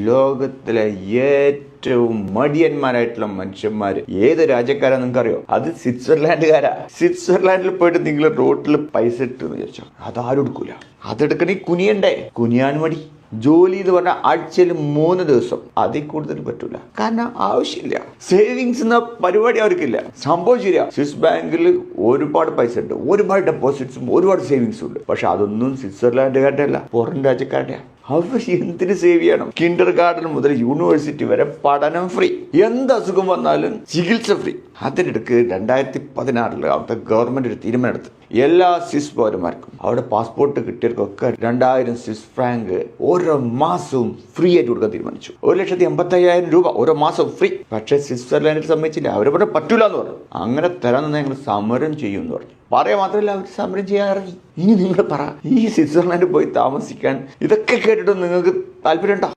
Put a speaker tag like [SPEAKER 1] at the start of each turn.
[SPEAKER 1] ലോകത്തിലെ ഏറ്റവും മടിയന്മാരായിട്ടുള്ള മനുഷ്യന്മാർ ഏത് രാജ്യക്കാരാ നിങ്ങൾക്ക് അറിയോ? അത് സ്വിറ്റ്സർലാൻഡുകാരാ. സ്വിറ്റ്സർലാൻഡിൽ പോയിട്ട് നിങ്ങൾ റോട്ടിൽ പൈസ ഇട്ടെന്ന് വിചാരിച്ചോ, അതാരും എടുക്കൂല. അതെടുക്കണേ കുനിയണ്ടേ? കുനിയാൻ മടി. ജോലി എന്ന് പറഞ്ഞാൽ ആഴ്ചയിൽ 3 ദിവസം, അതിൽ കൂടുതൽ പറ്റൂല. കാരണം ആവശ്യമില്ല. സേവിങ്സ് എന്ന പരിപാടി അവർക്കില്ല. സംഭവം ശരിയാ, സ്വിസ് ബാങ്കിൽ ഒരുപാട് പൈസ ഉണ്ട്, ഒരുപാട് ഡെപ്പോസിറ്റ്സും ഒരുപാട് സേവിങ്സും ഉണ്ട്. പക്ഷെ അതൊന്നും സ്വിറ്റ്സർലാൻഡുകാരുടെ അല്ല, പുറം രാജ്യക്കാരുടെ. അവർ എന്തിന് സേവ് ചെയ്യണം? കിൻഡർ ഗാർഡൻ മുതൽ യൂണിവേഴ്സിറ്റി വരെ പഠനം ഫ്രീ. എന്ത് അസുഖം വന്നാലും ചികിത്സ ഫ്രീ. അതിനിടക്ക് 2016 അവിടുത്തെ ഗവൺമെന്റ് ഒരു തീരുമാനമെടുത്ത് എല്ലാ സ്വിസ് പൗരന്മാർക്കും അവിടെ പാസ്പോർട്ട് കിട്ടിയവർക്കൊക്കെ 2000 സ്വിസ് ഫ്രാങ്ക് ഓരോ മാസവും ഫ്രീ ആയിട്ട് കൊടുക്കാൻ തീരുമാനിച്ചു. 1,85,000 രൂപ ഓരോ മാസം ഫ്രീ. പക്ഷേ സ്വിറ്റ്സർലാൻഡിൽ സമ്മതിച്ചില്ല. അവർ പറഞ്ഞ പറ്റൂല എന്ന് പറഞ്ഞു. അങ്ങനെ തരാമെന്ന് ഞങ്ങൾ സമരം ചെയ്യുമെന്ന് പറഞ്ഞു. പറയാൻ മാത്രമല്ല, അവർ സമരം ചെയ്യാൻ ഇറങ്ങി. ഇനി നിങ്ങൾ പറ, ഈ സ്വിറ്റ്സർലാൻഡിൽ പോയി താമസിക്കാൻ ഇതൊക്കെ കേട്ടിട്ട് നിങ്ങൾക്ക് താല്പര്യമുണ്ടോ?